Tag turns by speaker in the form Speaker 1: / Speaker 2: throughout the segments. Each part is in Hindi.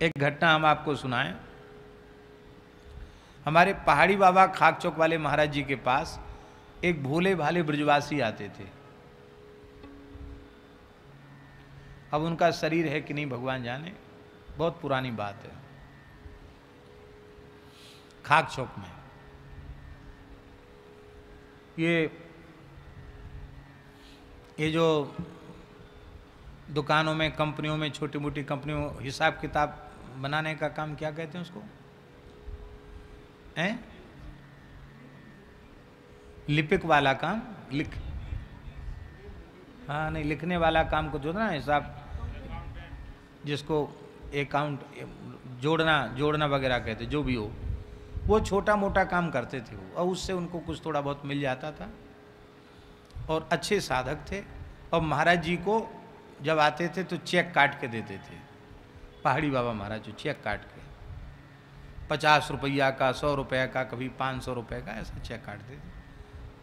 Speaker 1: एक घटना हम आपको सुनाएं। हमारे पहाड़ी बाबा खाक चौक वाले महाराज जी के पास एक भोले भाले ब्रजवासी आते थे। अब उनका शरीर है कि नहीं भगवान जाने, बहुत पुरानी बात है। खाक चौक में ये जो दुकानों में, कंपनियों में, छोटी मोटी कंपनियों हिसाब किताब बनाने का काम क्या कहते हैं उसको? हैं? लिपिक वाला काम, हाँ नहीं, लिखने वाला काम को जो ना हिसाब, जिसको अकाउंट जोड़ना वगैरह कहते, जो भी हो, वो छोटा मोटा काम करते थे वो, और उससे उनको कुछ थोड़ा बहुत मिल जाता था और अच्छे साधक थे। और महाराज जी को जब आते थे तो चेक काट के देते थे। पहाड़ी बाबा महाराज जो चेक काट के 50 रुपया का, 100 रुपये का, कभी 500 रुपये का, ऐसा चेक काटते थे।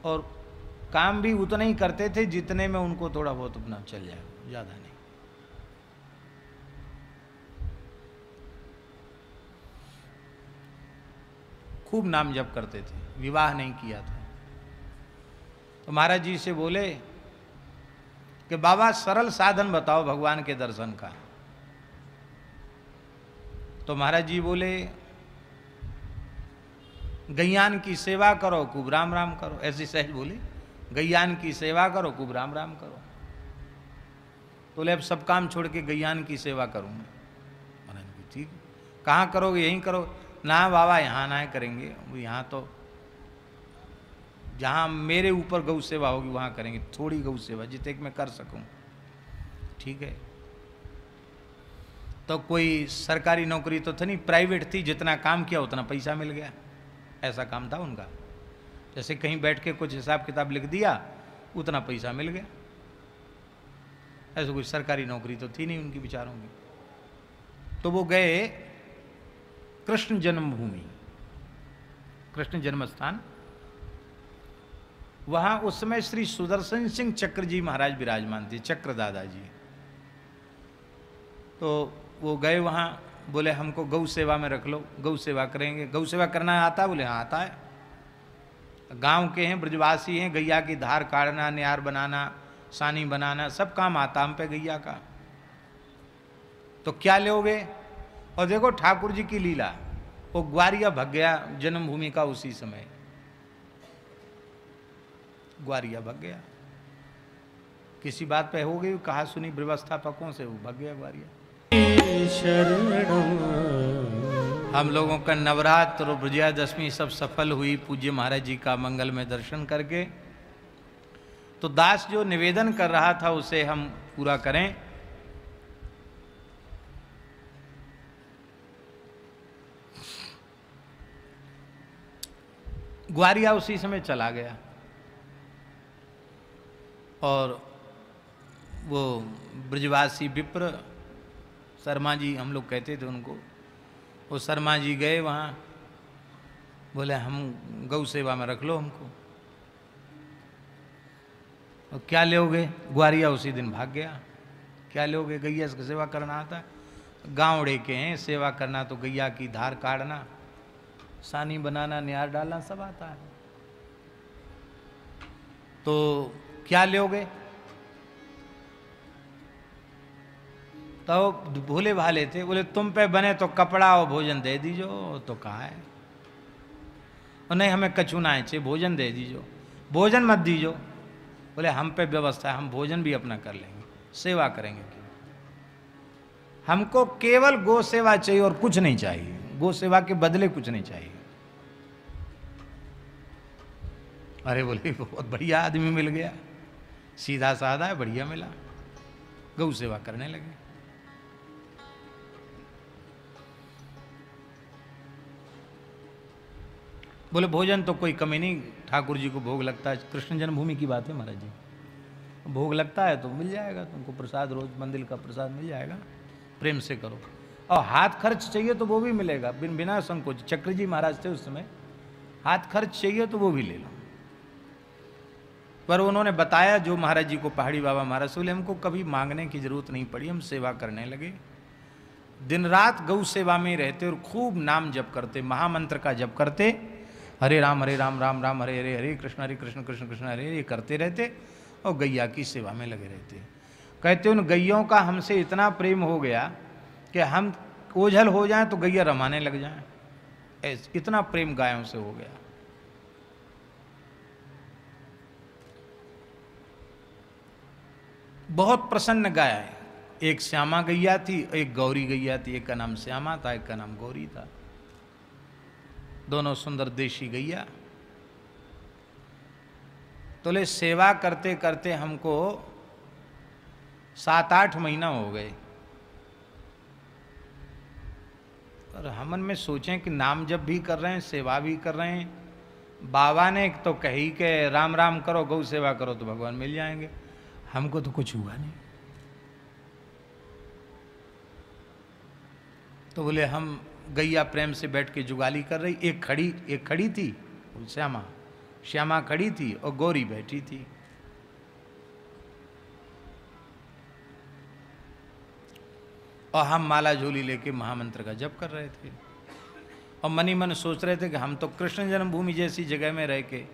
Speaker 1: और काम भी उतना ही करते थे जितने में उनको थोड़ा बहुत अपना चल जाए, ज़्यादा नहीं। खूब नाम जप करते थे, विवाह नहीं किया था। तो महाराज जी से बोले कि बाबा सरल साधन बताओ भगवान के दर्शन का। तो महाराज जी बोले गैयान की सेवा करो, खूब राम राम करो। ऐसी सहज बोले, गैयान की सेवा करो, खूब राम राम करो। तो बोले अब सब काम छोड़ के गैयान की सेवा करूँगा। महाराज जी ठीक, कहाँ करोगे? यहीं करो। ना बाबा यहाँ ना करेंगे, यहाँ तो जहाँ मेरे ऊपर गौ सेवा होगी वहाँ करेंगे, थोड़ी गौ सेवा जितने मैं कर सकूँ। ठीक है। तो कोई सरकारी नौकरी तो था नहीं, प्राइवेट थी, जितना काम किया उतना पैसा मिल गया, ऐसा काम था उनका। जैसे कहीं बैठ के कुछ हिसाब किताब लिख दिया, उतना पैसा मिल गया। ऐसे कोई सरकारी नौकरी तो थी नहीं उनकी बेचारों की। तो वो गए कृष्ण जन्मभूमि, कृष्ण जन्म स्थान। वहां उस समय श्री सुदर्शन सिंह चक्र जी महाराज विराजमान थे, चक्र दादाजी। तो वो गए वहां, बोले हमको गौ सेवा में रख लो, गौ सेवा करेंगे। गौ सेवा करना आता है? बोले हाँ आता है। गांव के हैं, ब्रजवासी हैं, गैया की धार काटना, नियार बनाना, सानी बनाना, सब काम आता हम पे गैया का। तो क्या लोगे? और देखो ठाकुर जी की लीला, वो ग्वारिया भग गया जन्मभूमि का उसी समय, ग्वारिया भग गया। किसी बात पे हो गई, कहा सुनी व्यवस्थापकों से, वो भग गया ग्वारिया। हम लोगों का नवरात्र और विजयादशमी सब सफल हुई पूज्य महाराज जी का मंगल में दर्शन करके। तो दास जो निवेदन कर रहा था उसे हम पूरा करें। ग्वारिया उसी समय चला गया और वो ब्रजवासी विप्र शर्मा जी हम लोग कहते थे उनको, वो शर्मा जी गए वहाँ, बोले हम गौ सेवा में रख लो हमको। और क्या लोगे? ग्वारिया उसी दिन भाग गया। क्या लोगे? गैया की सेवा करना आता? गाँवड़े के हैं, सेवा करना तो गैया की धार काटना, सानी बनाना, नियार डालना सब आता है। तो क्या लोगे? तो भोले भाले थे, बोले तुम पे बने तो कपड़ा और भोजन दे दीजो। तो कहा है और नहीं हमें कछु ना चाहिए, भोजन दे दीजो, भोजन मत दीजो। बोले हम पे व्यवस्था है, हम भोजन भी अपना कर लेंगे, सेवा करेंगे। हमको केवल गो सेवा चाहिए और कुछ नहीं चाहिए, गो सेवा के बदले कुछ नहीं चाहिए। अरे बोले बहुत बढ़िया आदमी मिल गया, सीधा साधा है, बढ़िया मिला, गौ सेवा करने लगे। बोले भोजन तो कोई कमी नहीं, ठाकुर जी को भोग लगता है, कृष्ण जन्मभूमि की बात है महाराज जी, भोग लगता है तो मिल जाएगा तुमको प्रसाद, रोज मंदिर का प्रसाद मिल जाएगा, प्रेम से करो। और हाथ खर्च चाहिए तो वो भी मिलेगा बिना संकोच। चक्र जी महाराज थे उस समय, हाथ खर्च चाहिए तो वो भी ले लो। पर उन्होंने बताया जो महाराज जी को पहाड़ी बाबा महाराज, बोले हमको कभी मांगने की जरूरत नहीं पड़ी, हम सेवा करने लगे। दिन रात गौ सेवा में रहते और खूब नाम जप करते, महामंत्र का जप करते, हरे राम राम राम हरे हरे, हरे कृष्ण कृष्ण कृष्ण हरे, ये करते रहते और गैया की सेवा में लगे रहते। कहते उन गैयों का हमसे इतना प्रेम हो गया कि हम ओझल हो जाएं तो गैया रमाने लग जाएं, इतना प्रेम गायों से हो गया। बहुत प्रसन्न गाय है। एक श्यामा गैया थी, एक गौरी गैया थी, एक का नाम श्यामा था, एक का नाम गौरी था, दोनों सुंदर देशी गैया। तो ले सेवा करते करते हमको 7-8 महीना हो गए और हमन में सोचें कि नाम जप भी कर रहे हैं, सेवा भी कर रहे हैं। बाबा ने तो कही कि राम राम करो, गौ सेवा करो तो भगवान मिल जाएंगे। हमको तो कुछ हुआ नहीं। तो बोले हम गैया प्रेम से बैठ के जुगाली कर रही, एक खड़ी थी श्यामा खड़ी थी और गौरी बैठी थी। और हम माला झोली लेके महामंत्र का जप कर रहे थे और मनी मन सोच रहे थे कि हम तो कृष्ण जन्मभूमि जैसी जगह में रह के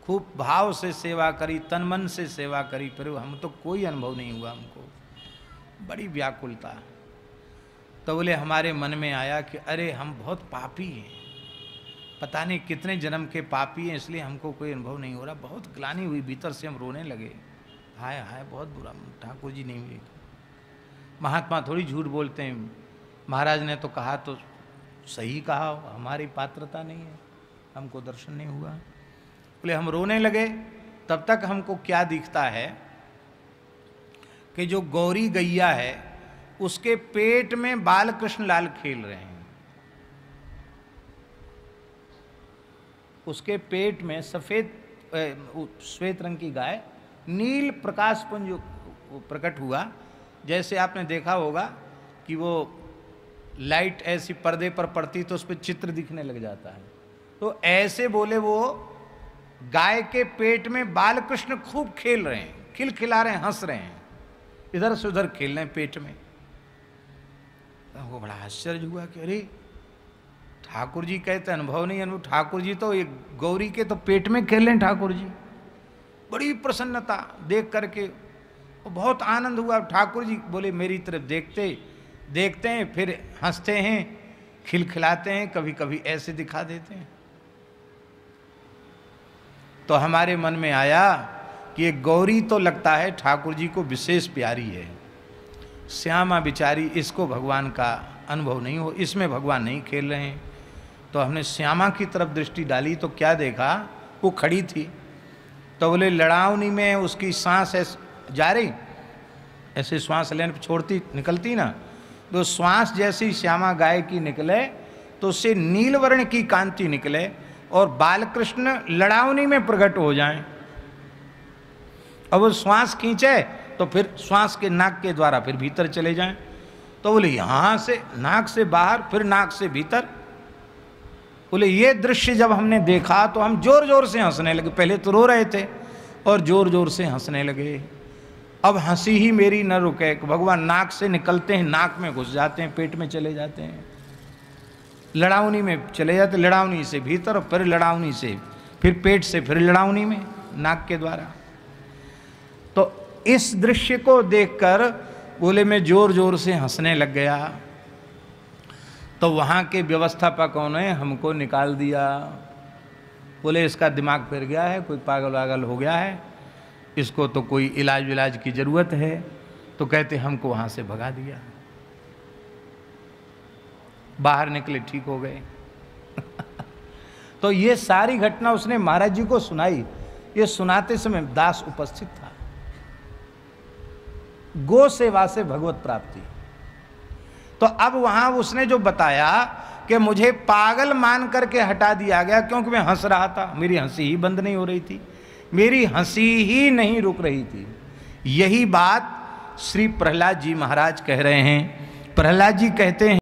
Speaker 1: खूब भाव से सेवा करी, तन मन से सेवा करी, फिर हम तो कोई अनुभव नहीं हुआ, हमको बड़ी व्याकुलता। तो बोले हमारे मन में आया कि अरे हम बहुत पापी हैं, पता नहीं कितने जन्म के पापी हैं, इसलिए हमको कोई अनुभव नहीं हो रहा। बहुत ग्लानि हुई, भीतर से हम रोने लगे, हाय हाय बहुत बुरा, ठाकुर जी नहीं हुए। महात्मा थोड़ी झूठ बोलते हैं, महाराज ने तो कहा तो सही कहा, हमारी पात्रता नहीं है, हमको दर्शन नहीं हुआ। बोले हम रोने लगे। तब तक हमको क्या दिखता है कि जो गौरी गैया है उसके पेट में बाल कृष्ण लाल खेल रहे हैं। उसके पेट में श्वेत रंग की गाय, नील प्रकाश पुंज प्रकट हुआ। जैसे आपने देखा होगा कि वो लाइट ऐसी पर्दे पर पड़ती तो उस पर चित्र दिखने लग जाता है, तो ऐसे बोले वो गाय के पेट में बाल कृष्ण खूब खेल रहे हैं, खिलखिला रहे हैं, हंस रहे हैं, इधर से उधर खेल रहे हैं पेट में। वो बड़ा आश्चर्य हुआ कि अरे ठाकुर जी कहते अनुभव नहीं, अनुभव ठाकुर जी तो ये गौरी के तो पेट में खेल रहे हैं ठाकुर जी। बड़ी प्रसन्नता देख करके बहुत आनंद हुआ। ठाकुर जी बोले मेरी तरफ देखते हैं, फिर हंसते हैं, खिलखिलाते हैं, कभी कभी ऐसे दिखा देते हैं। तो हमारे मन में आया कि ये गौरी तो लगता है ठाकुर जी को विशेष प्यारी है, श्यामा बिचारी, इसको भगवान का अनुभव नहीं हो, इसमें भगवान नहीं खेल रहे हैं। तो हमने श्यामा की तरफ दृष्टि डाली तो क्या देखा, वो खड़ी थी। तो बोले लड़ावनी में उसकी सांस ऐसे जा रही, ऐसे श्वास लेने पर छोड़ती निकलती ना, तो श्वास जैसी श्यामा गाय की निकले तो उससे नीलवर्ण की कांति निकले और बालकृष्ण लड़ावनी में प्रकट हो जाएं। अब वो श्वास खींचे तो फिर श्वास के नाक के द्वारा फिर भीतर चले जाएं। तो बोले यहाँ से नाक से बाहर, फिर नाक से भीतर। बोले ये दृश्य जब हमने देखा तो हम जोर जोर से हंसने लगे। पहले तो रो रहे थे और जोर जोर से हंसने लगे। अब हंसी ही मेरी न रुके, भगवान नाक से निकलते हैं, नाक में घुस जाते हैं, पेट में चले जाते हैं, लड़ावनी में चले जाते, लड़ावनी से भीतर, फिर लड़ावनी से फिर पेट से फिर लड़ावनी में नाक के द्वारा। तो इस दृश्य को देखकर बोले मैं जोर जोर से हंसने लग गया। तो वहाँ के व्यवस्थापकों ने हमको निकाल दिया। बोले इसका दिमाग फिर गया है, कोई पागल वागल हो गया है, इसको तो कोई इलाज विलाज की ज़रूरत है। तो कहते हमको वहाँ से भगा दिया, बाहर निकले, ठीक हो गए। तो ये सारी घटना उसने महाराज जी को सुनाई। ये सुनाते समय दास उपस्थित था। गो सेवा से भगवत प्राप्ति। तो अब वहां उसने जो बताया कि मुझे पागल मान करके हटा दिया गया क्योंकि मैं हंस रहा था, मेरी हंसी ही बंद नहीं हो रही थी, मेरी हंसी ही नहीं रुक रही थी। यही बात श्री प्रहलाद जी महाराज कह रहे हैं। प्रहलाद जी कहते हैं